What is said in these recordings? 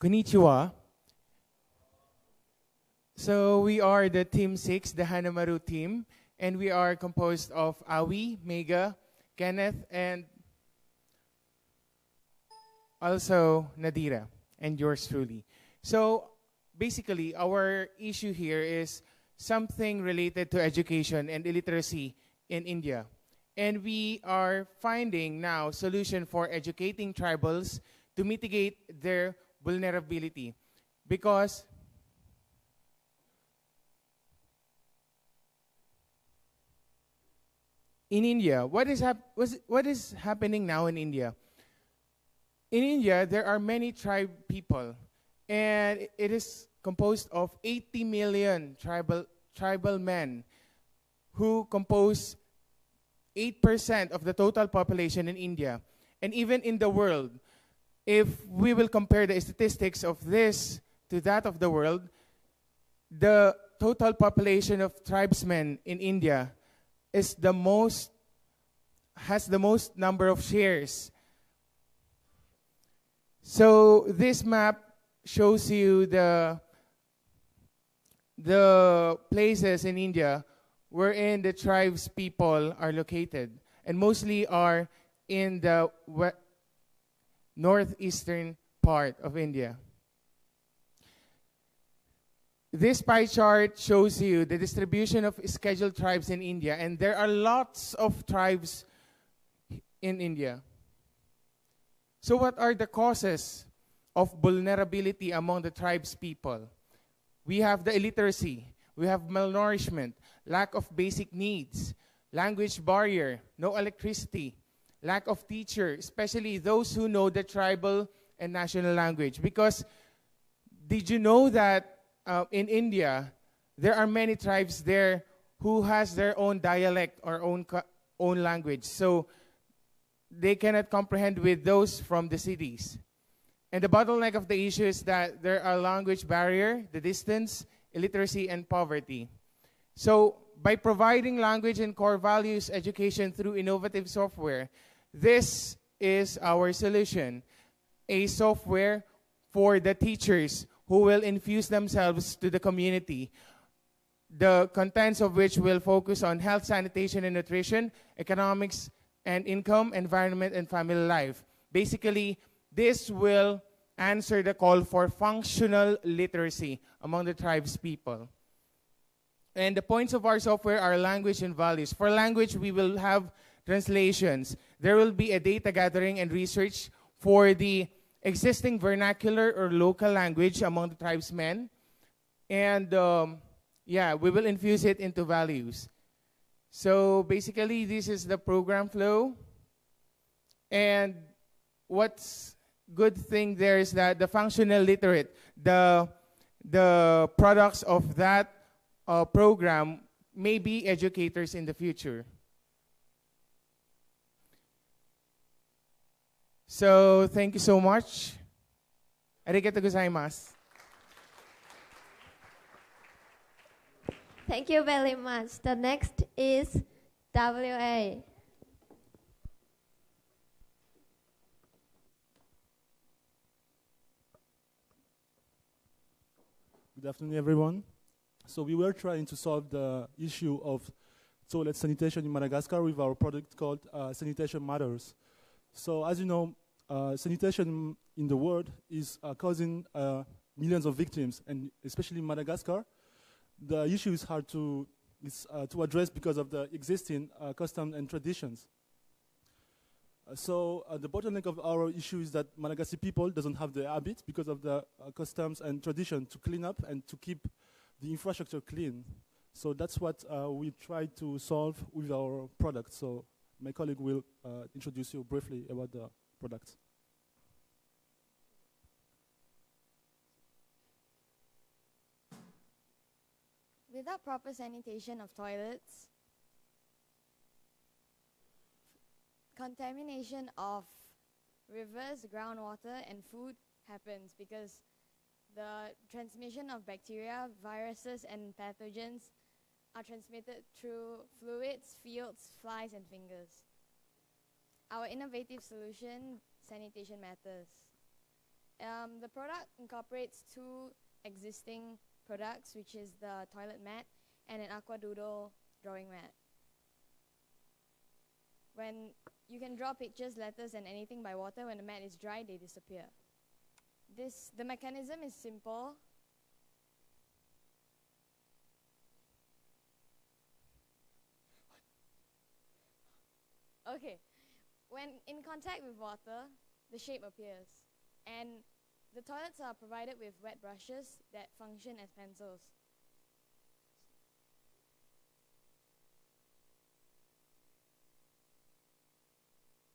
Konnichiwa. So we are the Team 6, the HANAMARU team, and we are composed of Awi, Mega, Kenneth, and also Nadira, and yours truly. So basically, our issue here is something related to education and illiteracy in India. And we are finding now solution for educating tribals to mitigate their vulnerability. Because in India, what is happening now in India? In India, there are many tribe people, and it is composed of 80 million tribal men who compose 8% of the total population in India. And even in the world, if we will compare the statistics of this to that of the world, the total population of tribesmen in India is has the most number of shares. So this map shows you the places in India wherein the tribes people are located, and mostly are in the northeastern part of India. This pie chart shows you the distribution of scheduled tribes in India, and there are lots of tribes in India. So what are the causes of vulnerability among the tribes people? We have the illiteracy, we have malnourishment, lack of basic needs, language barrier, no electricity, lack of teacher, especially those who know the tribal and national language. Because did you know that in India, there are many tribes there who has their own dialect or own language. So they cannot comprehend with those from the cities. And the bottleneck of the issue is that there are language barrier, the distance, illiteracy, and poverty. So by providing language and core values education through innovative software, this is our solution. A software for the teachers who will infuse themselves to the community, the contents of which will focus on health, sanitation, and nutrition, economics and income, environment, and family life. Basically, this will answer the call for functional literacy among the tribes people. And the points of our software are language and values. For language, we will have translations. There will be a data gathering and research for the existing vernacular or local language among the tribesmen. And yeah, we will infuse it into values. So basically, this is the program flow. And what's good thing there is that the functional literate, the products of that program may be educators in the future. So thank you so much. Arigatou gozaimasu. Thank you very much. The next is WA. Good afternoon, everyone. So we were trying to solve the issue of toilet sanitation in Madagascar with our product called Sanitation Matters. So as you know, sanitation in the world is causing millions of victims, and especially in Madagascar, the issue is hard to address because of the existing customs and traditions. So the bottleneck of our issue is that Malagasy people doesn't have the habit because of the customs and tradition to clean up and to keep the infrastructure clean. So that's what we try to solve with our product. So my colleague will introduce you briefly about the product. Without proper sanitation of toilets, contamination of rivers, groundwater, and food happens because the transmission of bacteria, viruses, and pathogens are transmitted through fluids, fields, flies, and fingers. Our innovative solution, Sanitation Matters. The product incorporates two existing products, which is the toilet mat and an aqua doodle drawing mat. When you can draw pictures, letters, and anything by water, when the mat is dry, they disappear. The mechanism is simple. Okay, when in contact with water, the shape appears. And the toilets are provided with wet brushes that function as pencils.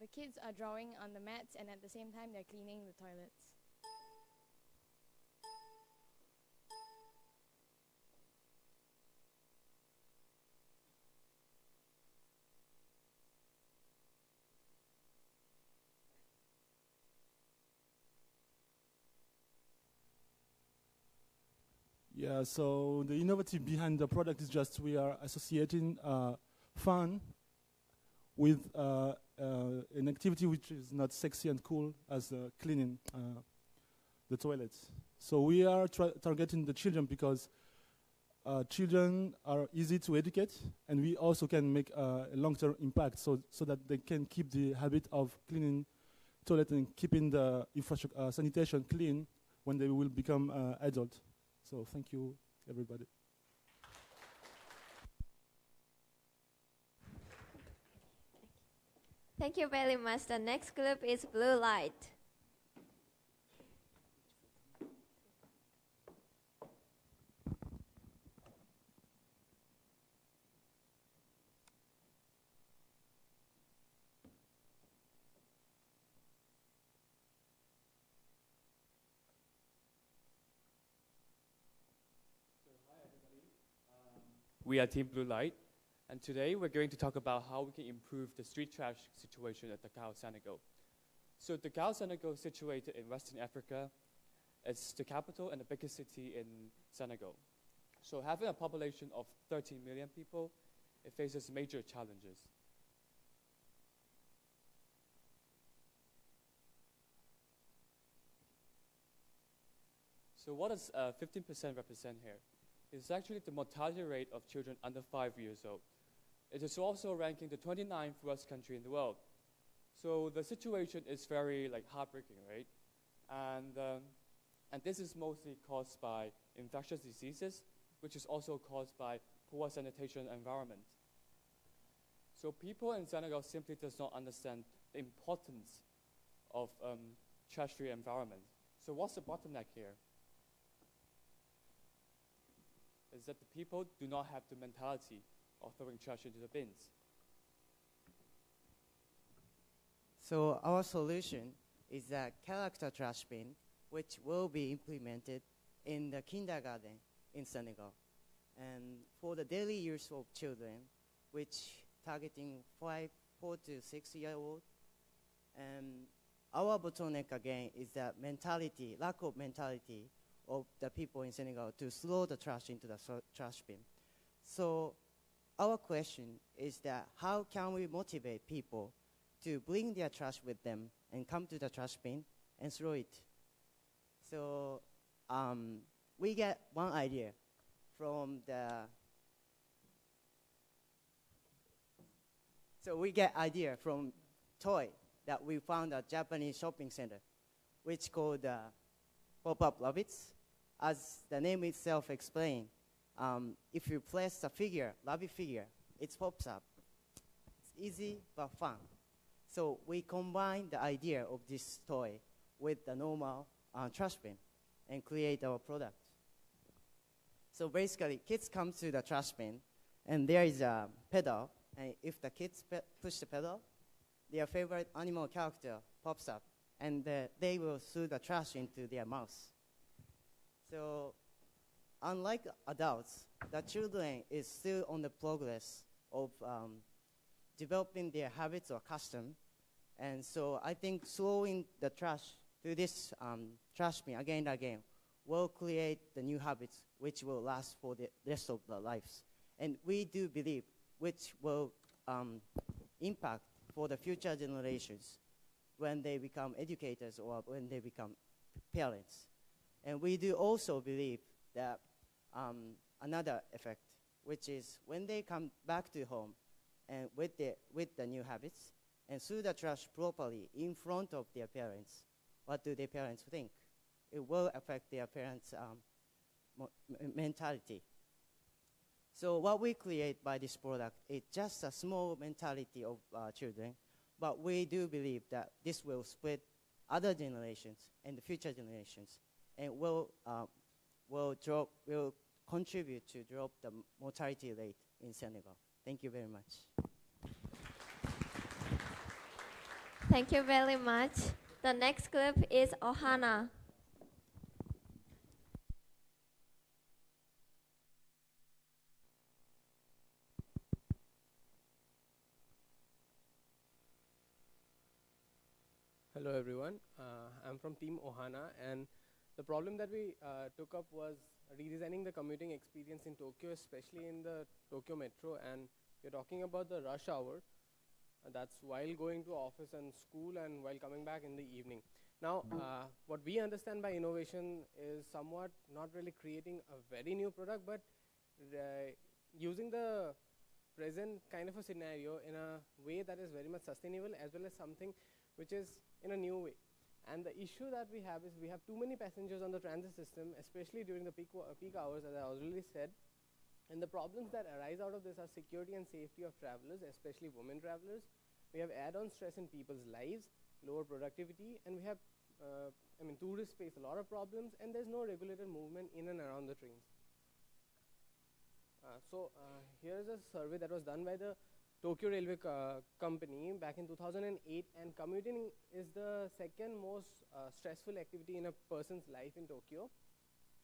The kids are drawing on the mats, and at the same time they're cleaning the toilets. Yeah, so the innovative behind the product is just we are associating fun with an activity which is not sexy and cool as cleaning the toilets. So we are targeting the children because children are easy to educate, and we also can make a long-term impact so that they can keep the habit of cleaning toilet and keeping the infrastructure sanitation clean when they will become adult. So thank you, everybody. Thank you very much. The next group is Blue Light. We are Team Blue Light, and today we're going to talk about how we can improve the street trash situation at Dakar, Senegal. So Dakar, Senegal is situated in Western Africa. It's the capital and the biggest city in Senegal. So having a population of 13 million people, it faces major challenges. So what does 15% represent here? It's actually the mortality rate of children under 5 years old. It is also ranking the 29th worst country in the world. So the situation is very heartbreaking, right? And this is mostly caused by infectious diseases, which is also caused by poor sanitation environment. So people in Senegal simply does not understand the importance of trash-free environment. So what's the bottleneck here? Is that the people do not have the mentality of throwing trash into the bins. So our solution is a character trash bin, which will be implemented in the kindergarten in Senegal. And for the daily use of children, which targeting 4 to 6 year old, our bottleneck again is the mentality, lack of mentality of the people in Senegal to throw the trash into the trash bin. So our question is that how can we motivate people to bring their trash with them and come to the trash bin and throw it? So we get one idea from toy that we found at Japanese shopping center, which called pop-up rabbits. As the name itself explains, if you place a figure, rabbit figure, it pops up. It's easy but fun. So we combine the idea of this toy with the normal trash bin and create our product. So basically, kids come to the trash bin, and there is a pedal, and if the kids push the pedal, their favorite animal character pops up, and they will throw the trash into their mouth. So unlike adults, the children is still on the progress of developing their habits or custom. And so I think throwing the trash to this trash bin again and again will create the new habits which will last for the rest of their lives. And we do believe which will impact for the future generations when they become educators or when they become parents. And we do also believe that another effect, which is when they come back to home and with the new habits and throw the trash properly in front of their parents, what do their parents think? It will affect their parents' mentality. So what we create by this product is just a small mentality of children, but we do believe that this will spread other generations and the future generations, and will contribute to drop the mortality rate in Senegal. Thank you very much. Thank you very much. The next group is OHANA. Hello everyone, I'm from team OHANA, and the problem that we took up was redesigning the commuting experience in Tokyo, especially in the Tokyo metro. And we're talking about the rush hour, that's while going to office and school and while coming back in the evening. Now, what we understand by innovation is somewhat not really creating a very new product, but using the present kind of a scenario in a way that is very much sustainable, as well as something which is in a new way. And the issue that we have is we have too many passengers on the transit system, especially during the peak hours, as I already said. And the problems that arise out of this are security and safety of travelers, especially women travelers. We have add-on stress in people's lives, lower productivity, and we have, tourists face a lot of problems, and there's no regulated movement in and around the trains. Here's a survey that was done by the Tokyo Railway Company back in 2008, and commuting is the second most stressful activity in a person's life in Tokyo.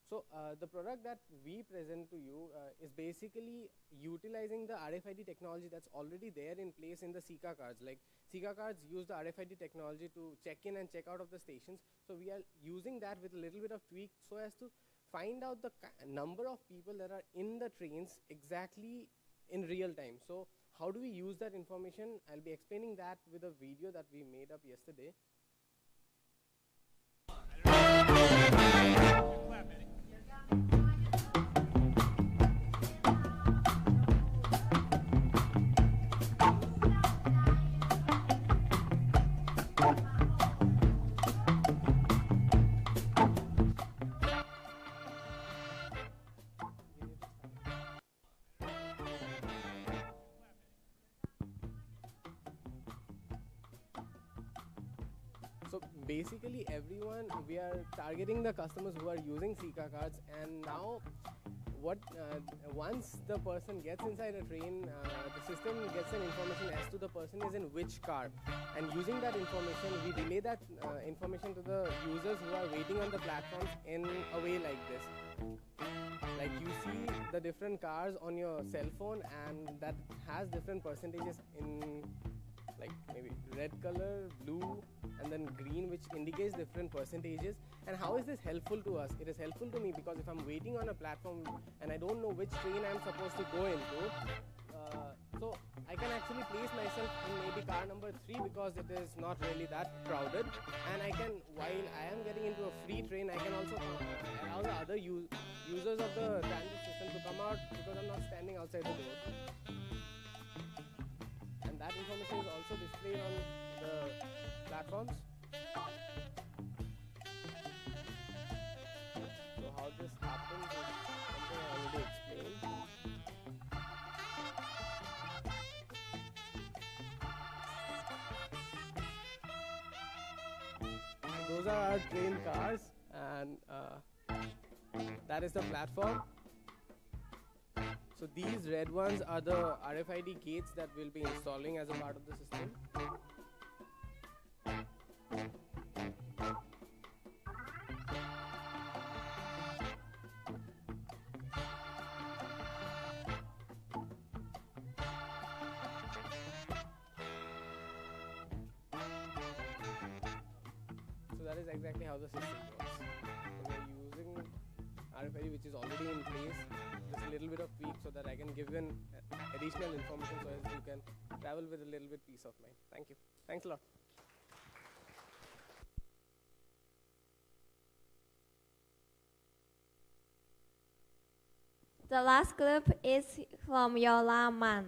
So the product that we present to you is basically utilizing the RFID technology that's already there in place in the Sika cards. Like Sika cards use the RFID technology to check in and check out of the stations. So we are using that with a little bit of tweak so as to find out the number of people that are in the trains exactly in real time. So how do we use that information? I'll be explaining that with a video that we made up yesterday. So basically everyone, we are targeting the customers who are using Sika cards, and now once the person gets inside a train, the system gets an information as to the person is in which car, and using that information we relay that information to the users who are waiting on the platforms in a way like this. Like you see the different cars on your cell phone, and that has different percentages in like maybe red color, blue, and then green, which indicates different percentages. And how is this helpful to us? It is helpful to me because if I'm waiting on a platform and I don't know which train I'm supposed to go into, so I can actually place myself in maybe car number 3 because it is not really that crowded, and I can, while I am getting into a free train, I can also allow the other users of the transit system to come out because I'm not standing outside the door. And that information is also displayed on the platforms. So how this happens is something I already explained. Those are our train cars, and that is the platform. So these red ones are the RFID gates that we'll be installing as a part of the system. So that is exactly how the system works. So we're using RFID, which is already in place, just a little bit of tweak so that I can give you an additional information so as you can travel with a little bit peace of mind. Thank you. Thanks a lot. The last group is from YORAMAN.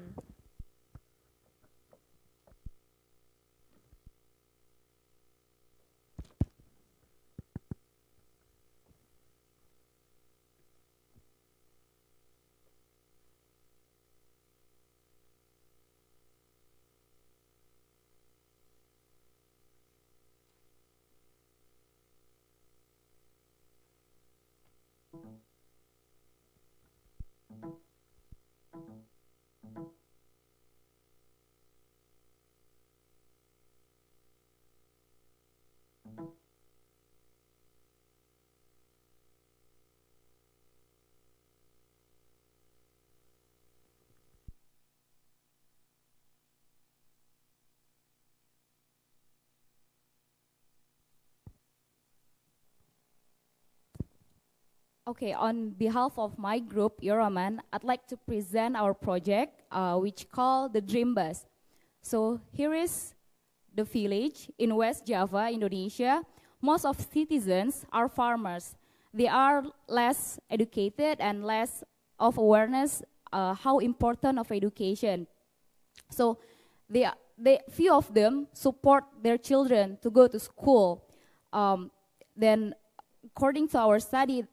Okay, on behalf of my group, YORAMAN, I'd like to present our project, which called the Dream Bus. So here is the village in West Java, Indonesia. Most of citizens are farmers. They are less educated and less of awareness how important of education. So few of them support their children to go to school. Then according to our study,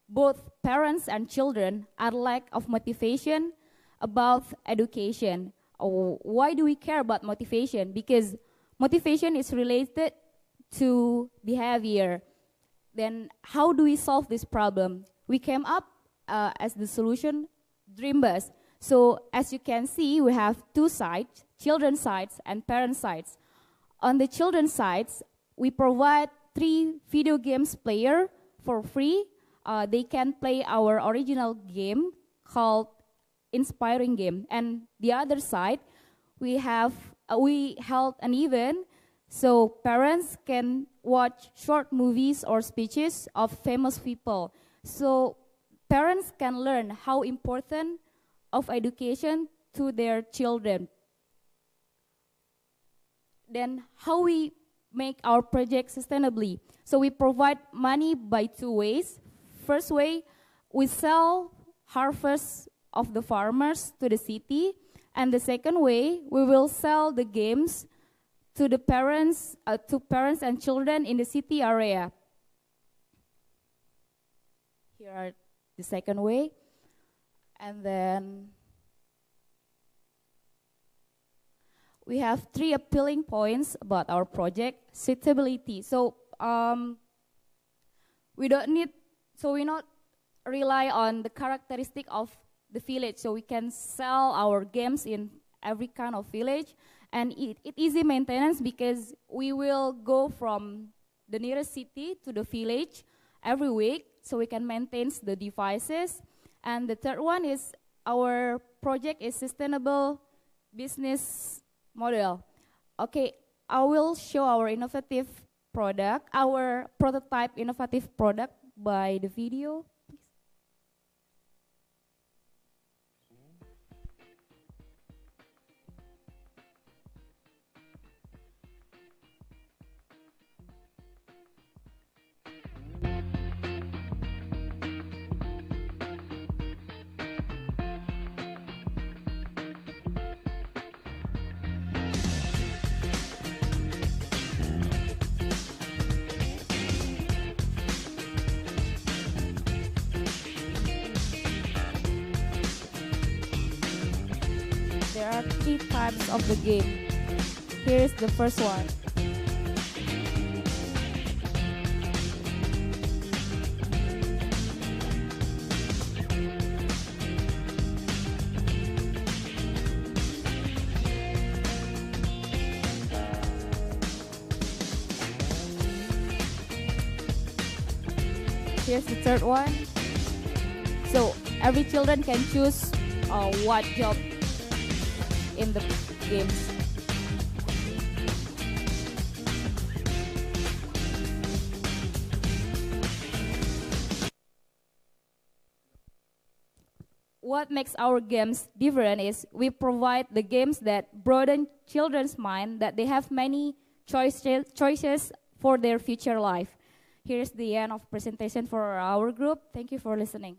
both parents and children are lack of motivation about education. Why do we care about motivation? Because motivation is related to behavior. Then how do we solve this problem? We came up as the solution, Dream Bus. So as you can see, we have two sides, children's sides and parent sides. On the children's sides, we provide 3 video games player for free. They can play our original game called Inspiring Game. And the other side, we held an event so parents can watch short movies or speeches of famous people. So parents can learn how important of education to their children. Then how we make our project sustainably. So we provide money by 2 ways. First way, we sell harvest of the farmers to the city. And the second way, we will sell the games to the parents and children in the city area. Here are the second way. And then we have 3 appealing points about our project. Suitability. So we not rely on the characteristic of the village. So we can sell our games in every kind of village. And it easy maintenance because we will go from the nearest city to the village every week. So we can maintain the devices. And the third one is our project is sustainable business model. Okay, I will show our innovative product, our prototype innovative product by the video. There are 3 types of the game. Here's the first one. Here's the third one. So every children can choose what job in the games. What makes our games different is we provide the games that broaden children's mind, that they have many choices for their future life. Here's the end of presentation for our group. Thank you for listening.